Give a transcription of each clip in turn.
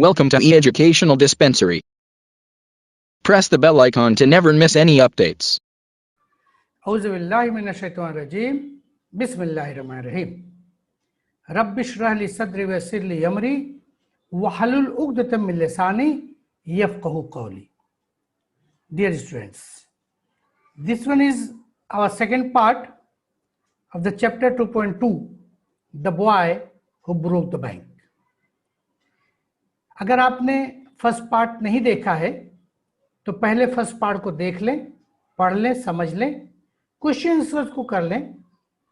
Welcome to e-Educational Dispensary. Press the bell icon to never miss any updates. औज़ुबिल्लाहिमिनश्शैतानिर्रजीम बिस्मिल्लाहिर्रहमानिर्रहीम रब्बिश्रह ली सद्री वयस्सिर ली अमरी वहलुल उक़दतम मिन लिसानी यफ़क़हू क़ौली. Dear students, this one is our second part of the chapter 2.2, The Boy Who Broke the Bank. अगर आपने first part नहीं देखा है तो पहले first part को देख लें, पढ़ लें, समझ लें, क्वेश्चन आंसर्स को कर लें,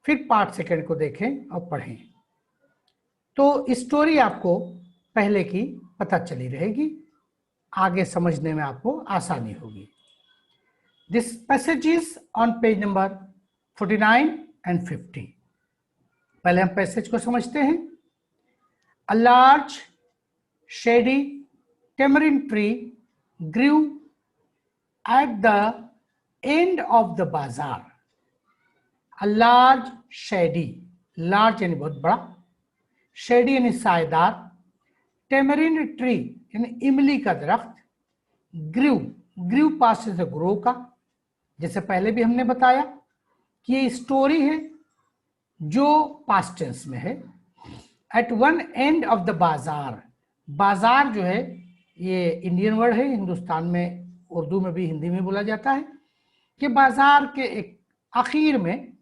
फिर पार्ट सेकंड को देखें और पढ़ें. तो स्टोरी आपको पहले की पता चली रहेगी, आगे समझने में आपको आसानी होगी. This passage is on page number 49 and 50. पहले हम पैसेज को समझते हैं. A large shady tamarind tree grew at the end of the bazaar. A large shady, large यानी बहुत बड़ा, shady यानी सायेदार, tamarind tree यानी इमली का दरख्त, grew पास से ग्रो का. जैसे पहले भी हमने बताया कि ये स्टोरी है जो पास्ट टेंस में है. At one end of the bazaar, बाजार जो है ये इंडियन वर्ड है, हिंदुस्तान में उर्दू में भी हिंदी में बोला जाता है कि बाजार के एक आखिर में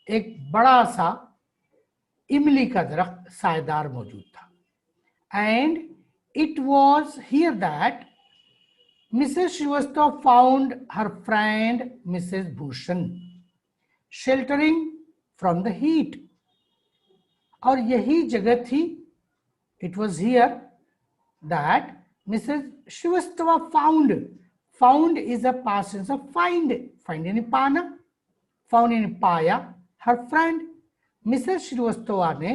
एक बड़ा सा इमली का दरख्त सायेदार मौजूद था. And it was here that Mrs Shrivastava found her friend Mrs Bhushan sheltering from the heat. और यही जगह थी, it was here that Mrs. Shrivastava found is a past tense of find यानी पाना, found यानी पाया, her friend Mrs. Shrivastava ने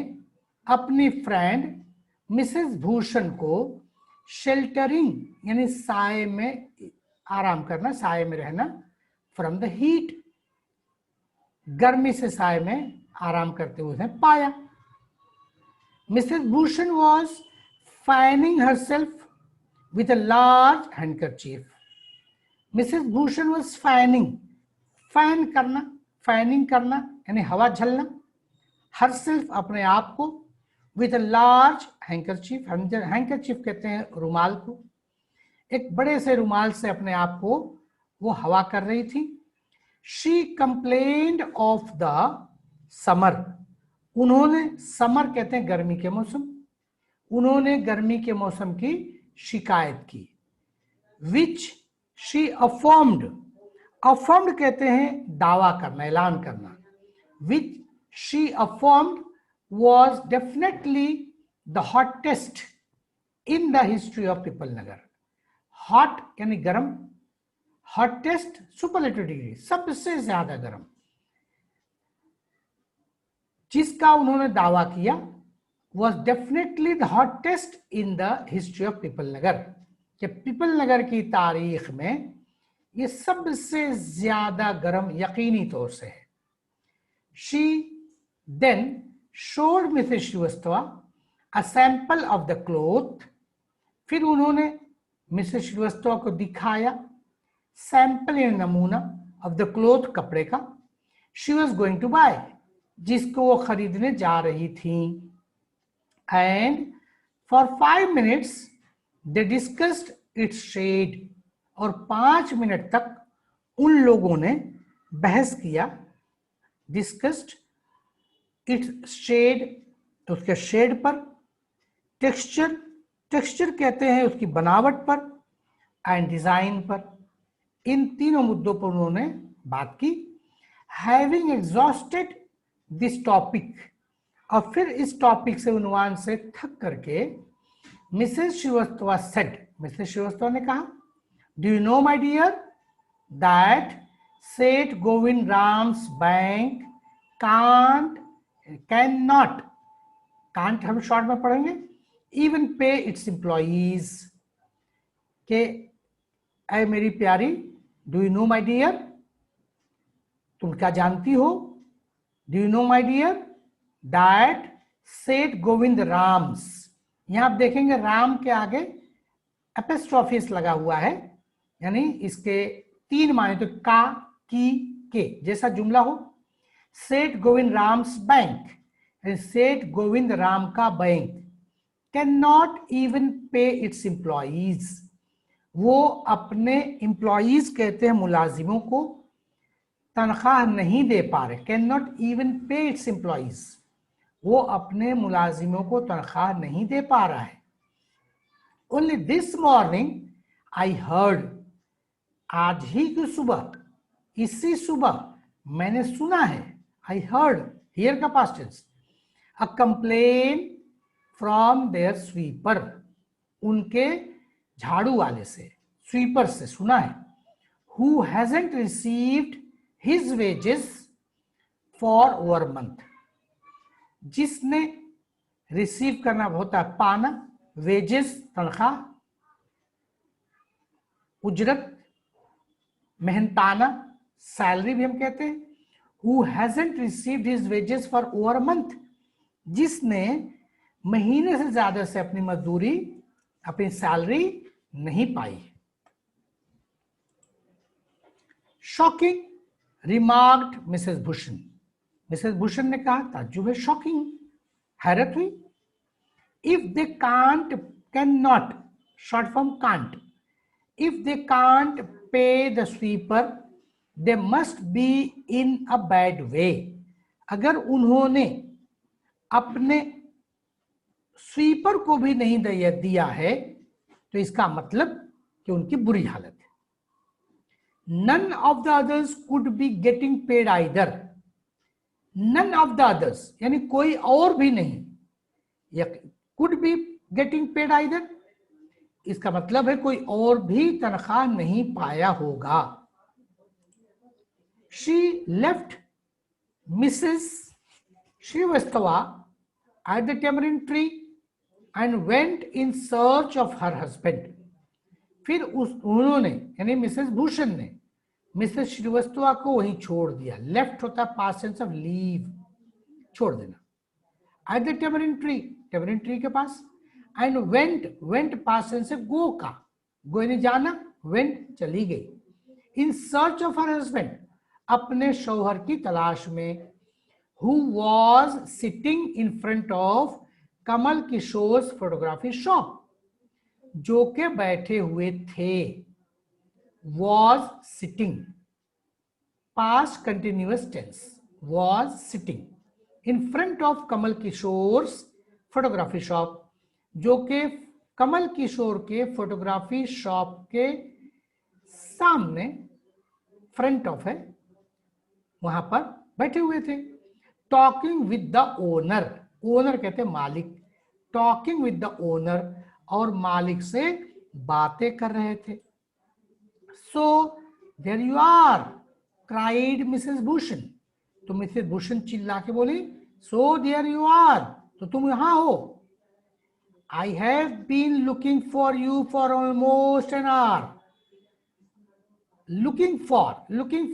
अपनी फ्रेंड मिसेस भूषण को शेल्टरिंग यानी साए में आराम करना, साए में रहना, फ्रॉम द हीट गर्मी से साए में आराम करते हुए पाया. Mrs Bhushan was fanning herself with a large handkerchief. Mrs. Bhushan was fanning करना यानी हवा झलना, herself अपने आप को, with a large handkerchief, handkerchief कहते हैं रुमाल को, एक बड़े से रुमाल से अपने आप को वो हवा कर रही थी. She complained of the summer. उन्होंने, समर कहते हैं गर्मी के मौसम, उन्होंने गर्मी के मौसम की शिकायत की. विच शी अफर्म्ड, अफर्म्ड कहते हैं दावा करना, ऐलान करना. Which she affirmed was definitely the hottest in the history of people Nagar. Hot यानी गर्म, हॉटेस्ट सुपरलेटिव डिग्री, सबसे ज्यादा गर्म, जिसका उन्होंने दावा किया was definitely the hottest in the history of Peepal Nagar, कि पीपल नगर की तारीख में ये सबसे ज्यादा गर्म यकीनी तौर से है. She then showed Mrs. Shrivastava a sample of the cloth. फिर उन्होंने मिसेस श्रीवास्तव को दिखाया सैंपल या नमूना of the cloth, कपड़े का, she was going to buy, जिसको वो खरीदने जा रही थी. And for 5 minutes they discussed its shade. और 5 मिनट तक उन लोगों ने बहस किया, discussed its shade, उसके शेड पर, टेक्सचर कहते हैं उसकी बनावट पर, एंड डिजाइन पर. इन तीनों मुद्दों पर उन्होंने बात की. Having exhausted this topic, और फिर इस टॉपिक से, उन्वान से थक करके Mrs Srivastava said, Mrs Srivastava ने कहा, do you know my dear that Seth Govind Ram's bank can not, can't हम शॉर्ट में पढ़ेंगे, इवन पे इट्स एम्प्लॉइज. के ऐ मेरी प्यारी, do you know my dear, तुम क्या जानती हो, do you know my dear that Seth Govind Rams, यहां आप देखेंगे राम के आगे एपिस्ट्रोफिस लगा हुआ है, यानी इसके 3 माने तो का, की, के जैसा जुमला हो। सेठ गोविंद राम्स बैंक, सेठ गोविंद राम का बैंक कैन नॉट इवन पे इट्स एम्प्लॉइज, वो अपने एम्प्लॉइज कहते हैं मुलाजिमों को, तनख्वाह नहीं दे पा रहे। कैन नॉट इवन पे इट्स एम्प्लॉइज, वो अपने मुलाजिमों को तनख्वाह नहीं दे पा रहा है। Only this morning I heard, आज ही की सुबह, इसी सुबह मैंने सुना है। आई हर्ड, हियर का past tense, a complain from their sweeper, उनके झाड़ू वाले से, स्वीपर से सुना है। Who hasn't received his wages for over month, जिसने रिसीव करना होता है पाना, वेजेस तनख्वाह, उजरत, मेहनताना, सैलरी भी हम कहते हैं। Who hasn't received his wages for over month, जिसने महीने से ज्यादा से अपनी मजदूरी, अपनी सैलरी नहीं पाई। Shocking remarked Mrs Bhushan, Mrs Bhushan ने कहा ताज्जुब है, शॉकिंग, हैरत हुई। If they can't, can not, short form can't, if they can't pay the sweeper they must be in a bad way, अगर उन्होंने अपने स्वीपर को भी नहीं दिया है तो इसका मतलब कि उनकी बुरी हालत है। None of the others could be getting paid either, none of the others यानी कोई और भी नहीं, या could be getting paid either, इसका मतलब है कोई और भी तनख्वाह नहीं पाया होगा। She left Mrs Srivastava at the tamarind tree and went in search of her husband, फिर उन्होंने यानी मिसेस भूषण ने मिसेस श्रीवास्तवा को वहीं छोड़ दिया। लेफ्ट होता है पास्ट टेंस ऑफ लीव, छोड़ देना। एट द टेमरिन ट्री के पास, and went, went past tense से गो का, गो यानी जाना, वेंट चली गई। In search of her husband, अपने शौहर की तलाश में। Who was sitting in front of Kamal Kishore photography shop, जो के बैठे हुए थे। Was sitting, past continuous tense, was sitting in front of Kamal Kishore photography shop, जो के कमल किशोर के फोटोग्राफी शॉप के सामने, फ्रंट ऑफ है, वहां पर बैठे हुए थे। Talking with the owner, owner कहते हैं मालिक, टॉकिंग विद द ओनर, और मालिक से बातें कर रहे थे। So there you are, cried Mrs Bhushan, तो मिसेस भूषण चिल्ला के बोली, सो देयर यू आर, तो तुम यहां हो। I have been looking for you for almost an hour, looking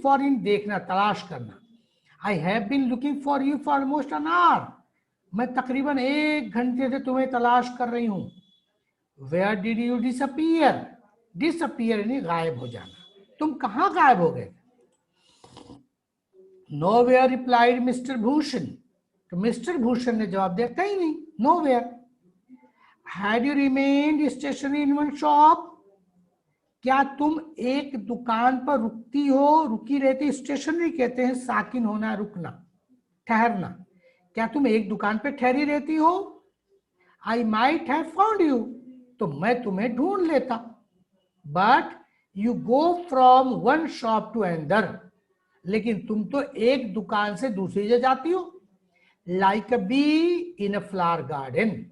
for इन देखना, तलाश करना। I have been looking for you for almost an hour, मैं तकरीबन 1 घंटे से तुम्हें तलाश कर रही हूं। Where did you disappear, disappear यानी गायब हो जाना, तुम कहां गायब हो गए। Nowhere replied Mr Bhushan, तो मिस्टर भूषण ने जवाब दिया कहीं नहीं, nowhere. Had you remained stationary in one shop, क्या तुम एक दुकान पर रुकी रहती, स्टेशनरी कहते हैं साकिन होना, रुकना, ठहरना, क्या तुम एक दुकान पर ठहरी रहती हो। I might have found you, तो मैं तुम्हें ढूंढ लेता। But you go from one shop to another, लेकिन तुम तो एक दुकान से दूसरी जगह जाती हो। Like a bee in a flower garden,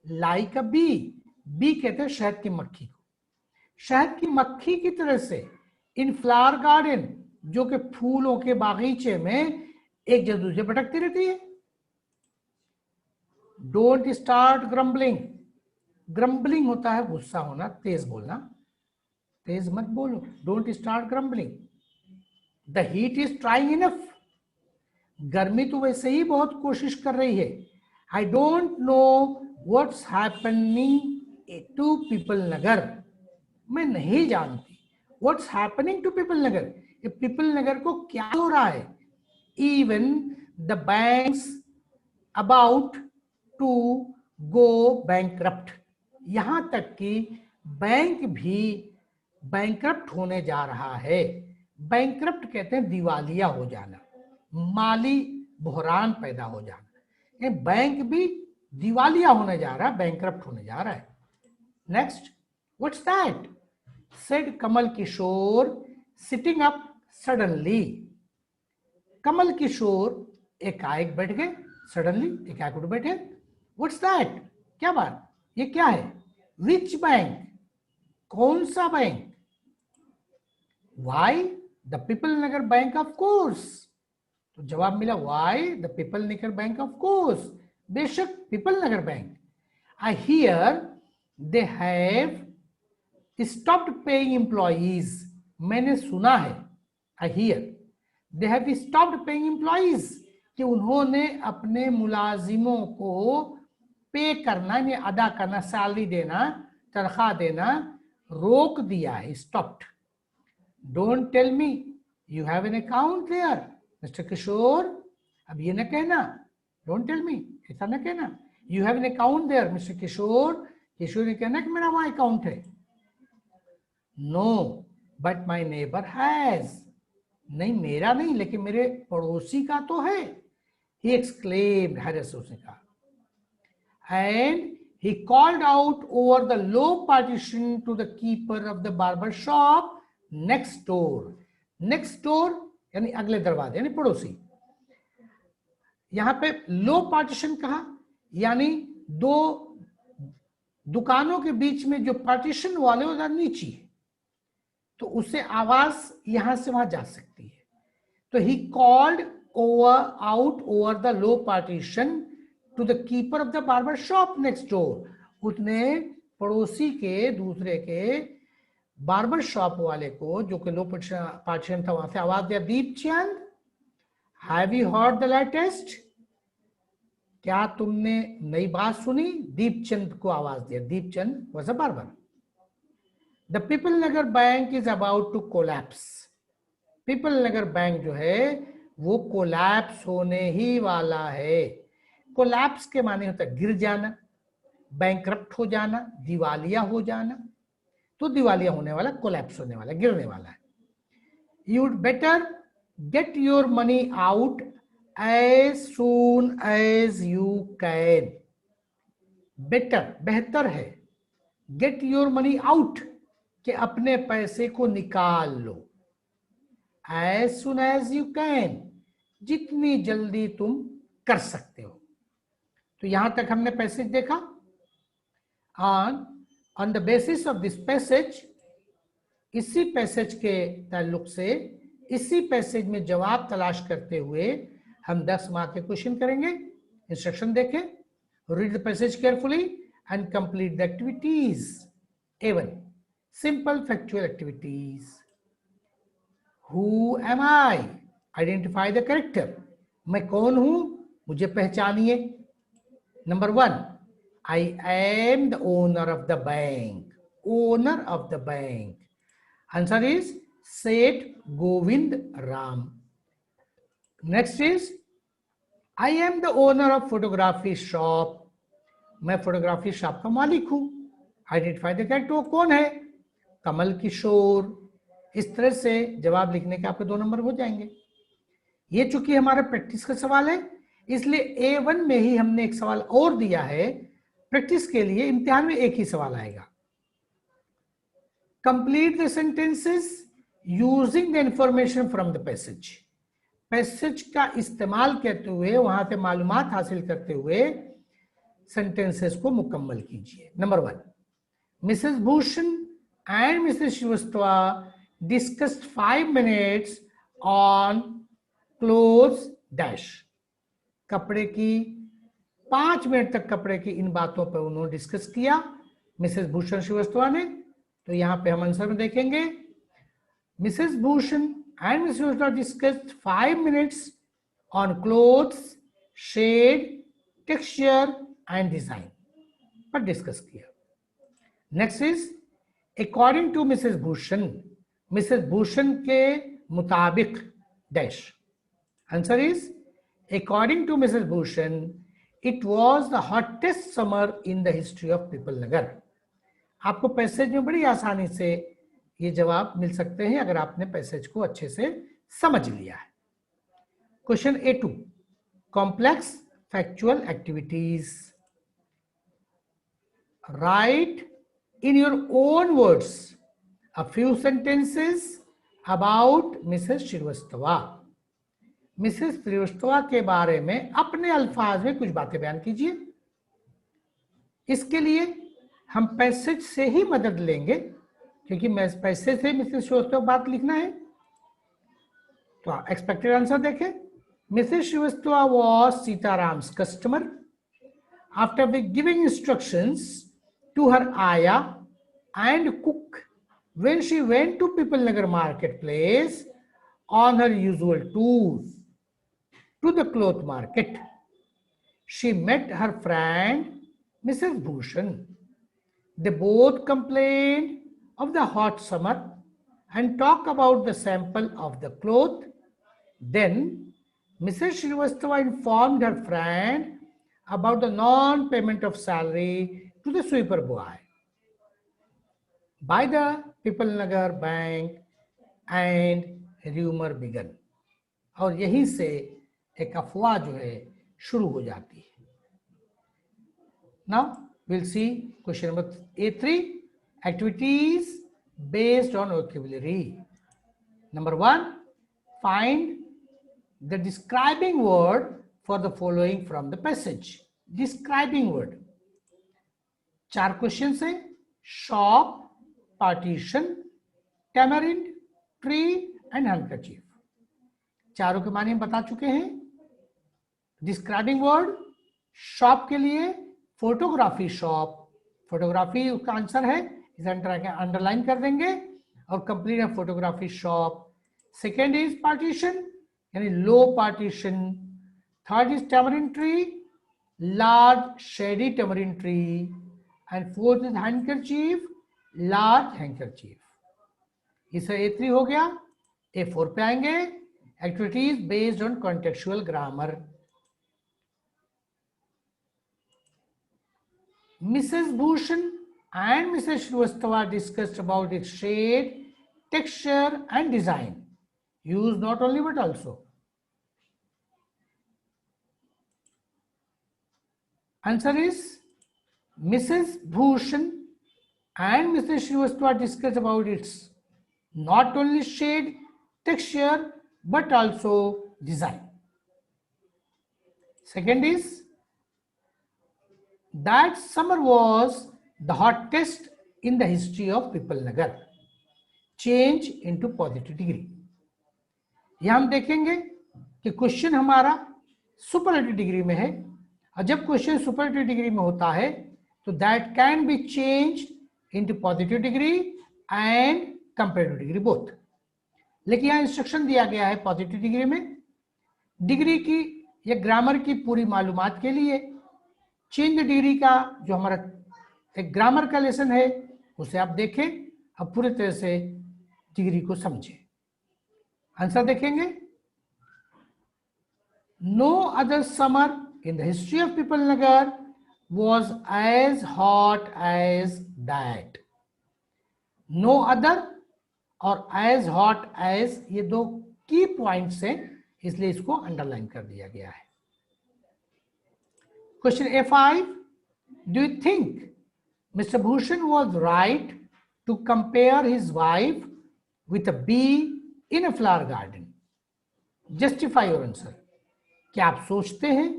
like a bee कहते हैं शहद की मक्खी को, शहद की मक्खी की तरह से इन फ्लावर गार्डन, जो कि फूलों के बागीचे में एक जगह दूसरे भटकती रहती है। डोंट स्टार्ट ग्रम्बलिंग, ग्रम्बलिंग होता है गुस्सा होना, तेज बोलना, तेज मत बोलो। Don't start grumbling, the heat is trying enough, गर्मी तो वैसे ही बहुत कोशिश कर रही है। I don't know what's happening to Peepal Nagar, मैं नहीं जानती। What's happening to Peepal Nagar, ये पीपल नगर को क्या हो रहा है। Even the banks about to go bankrupt, यहां तक कि बैंक भी बैंकरप्ट होने जा रहा है। बैंकरप्ट कहते हैं दिवालिया हो जाना, माली बहरान पैदा हो जाना। बैंक भी दिवालिया होने जा रहा है, बैंकरप्ट होने जा रहा है। Next, what's that, said Kamal Kishore sitting up suddenly. Kamal Kishore एकाएक बैठ गए, सडनली एकाएक उठ बैठे। व्हाट्स दैट, क्या बात, ये क्या है। विच बैंक, कौन सा bank. Why, the people Nagar bank of course, तो जवाब मिला why the people Nagar bank of course, बेशक Pipal Nagar bank. I hear they have stopped paying employees, मैंने सुना है। I hear they have stopped paying employees, कि उन्होंने अपने मुलाजिमों को पे करना यानी अदा करना, सैलरी देना, तनख्वाह देना रोक दिया है, stopped. Don't tell me you have an account there mister Kishore, अब ये ना कहना, डोंट टेल मी, ऐसा ना कहना। You have an account there mister Kishore, Kishore ने कहना कि मेरा वहां अकाउंट है। No but my neighbour has, नहीं मेरा नहीं लेकिन मेरे पड़ोसी का तो है। ही एक्सक्लेम्ड, हैरिस उसने कहा। And he called out over the low partition to the keeper of the barber shop next door. next door यानी अगले दरवाजे, यानी पड़ोसी। यहां पे लो पार्टीशन कहा, यानी दो दुकानों के बीच में जो पार्टीशन वाले वो नीची है, तो उससे आवाज यहां से वहां जा सकती है। तो he called out over the low partition to the keeper of the barber shop next door. उसने पड़ोसी के दूसरे के बार्बर शॉप वाले को, जो कि लो पार्टीशन था, वहां से आवाज दिया, Deepchand have you heard the latest, क्या तुमने नई बात सुनी। दीपचंद को आवाज दिया, Deepchand was a barber. The people Nagar bank is about to collapse, Peepal Nagar bank जो है वो कोलैप्स होने ही वाला है। कोलैप्स के माने होता है गिर जाना, बैंकरप्ट हो जाना, दिवालिया हो जाना। तो दिवालिया होने वाला, कोलैप्स होने वाला, गिरने वाला है। You'd better get your money out as soon as you can, better बेहतर है, गेट योर मनी आउट कि अपने पैसे को निकाल लो, as soon as you can जितनी जल्दी तुम कर सकते हो। तो यहां तक हमने पैसेज देखा। On the basis of this passage, इसी पैसेज के ताल्लुक से, इसी पैसेज में जवाब तलाश करते हुए हम 10 मार्क के क्वेश्चन करेंगे। इंस्ट्रक्शन देखें, read the passage carefully and complete the activities. A1 simple factual activities. Who am I? Identify the character. मैं कौन हूं, मुझे पहचानिए। Number 1, I am the owner of the bank. Owner of the bank. Answer is Seth Govind Ram. Next is I am the owner of photography shop. मैं photography shop का मालिक हूं। Identify the character, वो कौन है, कमल किशोर। इस तरह से जवाब लिखने के आपके 2 नंबर हो जाएंगे। ये चूंकि हमारा प्रैक्टिस का सवाल है, इसलिए A1 में ही हमने एक सवाल और दिया है प्रैक्टिस के लिए। इम्तिहान में एक ही सवाल आएगा। Complete the sentences using the information from the passage. Passage का इस्तेमाल करते हुए, वहां से मालूमात हासिल करते हुए सेंटेंसेस को मुकम्मल कीजिए। Number 1, Mrs Bhushan and Mrs Srivastava discussed 5 minutes on clothes dash. कपड़े की 5 मिनट तक कपड़े की इन बातों पर उन्होंने डिस्कस किया, मिसेस भूषण श्रीवास्तव ने। तो यहां पे हम आंसर में देखेंगे, Mrs Bhushan and Mrs Srivastava discussed 5 minutes on clothes, shade, texture and design. पर डिस्कस किया। Next is according to Mrs Bhushan के मुताबिक dash. Answer is according to Mrs Bhushan it was the hottest summer in the history of people Nagar. आपको passage में बड़ी आसानी से ये जवाब मिल सकते हैं अगर आपने पैसेज को अच्छे से समझ लिया है। Question A2 complex factual activities. Right in your own words a few sentences about Mrs. Srivastava. Mrs Srivastava के बारे में अपने अल्फाज में कुछ बातें बयान कीजिए। इसके लिए हम पैसेज से ही मदद लेंगे क्योंकि पैसेज से मिसेस श्रीवास्तवा बात लिखना है। तो एक्सपेक्टेड आंसर देखें। Mrs Srivastava was Sitaram's customer after giving instructions to her ayah and cook when she went to People Nagar marketplace on her usual tours to the cloth market. She met her friend Mrs. Bhushan. They both complained of the hot summer and talked about the sample of the cloth. Then Mrs. Srivastava informed her friend about the non-payment of salary to the sweeper boy by the People Nagar Bank and rumor began. और यहीं से एक अफवाह जो है शुरू हो जाती है। Now we'll see question number A3 activities based on vocabulary. Number 1, find the describing word for the following from the passage. Describing word 4 question से shop, partition, tamarind, tree and handkerchief. चारों के माने हम बता चुके हैं। डिस्क्राइबिंग वर्ड शॉप के लिए फोटोग्राफी शॉप, फोटोग्राफी उसका आंसर है, इसे अंडरलाइन कर देंगे और कंप्लीट है photography shop. Second is partition यानी low partition. Third is tamarind tree, large shady tamarind tree. And fourth is handkerchief, large handkerchief. इसे A3 हो गया। A4 पे आएंगे activities based on contextual grammar. Mrs Bhushan and Mrs Srivastava discussed about its shade, texture and design. Use not only but also. Answer is Mrs. Bhushan and Mrs. Srivastava discussed about its not only shade, texture, but also design. Second is that summer was the hottest in the history of People Nagar. Change into positive degree. यह हम देखेंगे कि question हमारा superlative degree में है और जब question superlative degree में होता है तो that can be changed into positive degree and comparative degree both. लेकिन यहाँ इंस्ट्रक्शन दिया गया है पॉजिटिव डिग्री में। डिग्री की या ग्रामर की पूरी मालूमात के लिए चेंज डिग्री का जो हमारा एक ग्रामर का लेसन है उसे आप देखें और पूरी तरह से डिग्री को समझें। आंसर देखेंगे। No other summer in the history of people Nagar was as hot as that. No other और as hot as ये दो की पॉइंट्स हैं इसलिए इसको अंडरलाइन कर दिया गया है। Question A5, do you think Mr. Bhushan was right to compare his wife with a bee in a flower garden? Justify your answer. क्या आप सोचते हैं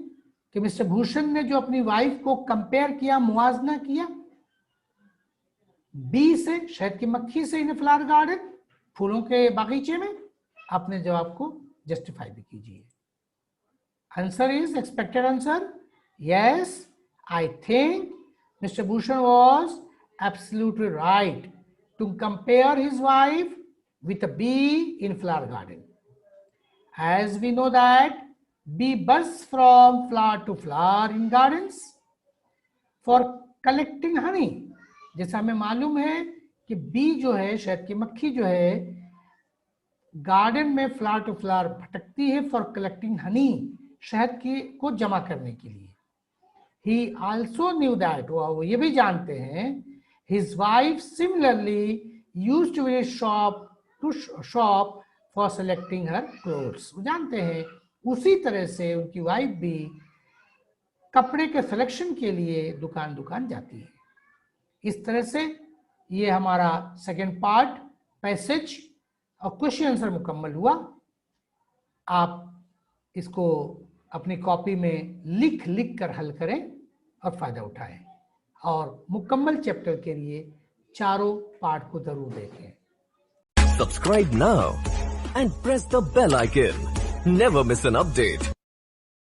कि मिस्टर भूषण ने जो अपनी वाइफ को कंपेयर किया, मुआवजा किया बी से, शहद की मक्खी से, इन फ्लावर गार्डन, फूलों के बागीचे में? अपने जवाब को जस्टिफाई भी कीजिए। Answer is expected answer yes, I think mister Bhushan was absolutely right to compare his wife with a bee in flower garden. As we know that bee buzz from flower to flower in gardens. For collecting Honey, जैसा हमें मालूम है कि B जो है, शहद की मक्खी जो है, गार्डन में फ्लावर टू फ्लावर भटकती है फॉर कलेक्टिंग हनी, शहद की को जमा करने के लिए। ही ऑल्सो न्यू दैट, वो ये भी जानते हैं, his wife similarly used to visit shop for selecting her clothes. वो जानते हैं उसी तरह से उनकी वाइफ भी कपड़े के सिलेक्शन के लिए दुकान दुकान जाती है। इस तरह से ये हमारा सेकेंड पार्ट पैसेज और क्वेश्चन आंसर मुकम्मल हुआ। आप इसको अपनी कॉपी में लिख लिख कर हल करें और फायदा उठाएं, और मुकम्मल चैप्टर के लिए चारों पार्ट को जरूर देखें। Subscribe now and press the bell icon. Never miss an update.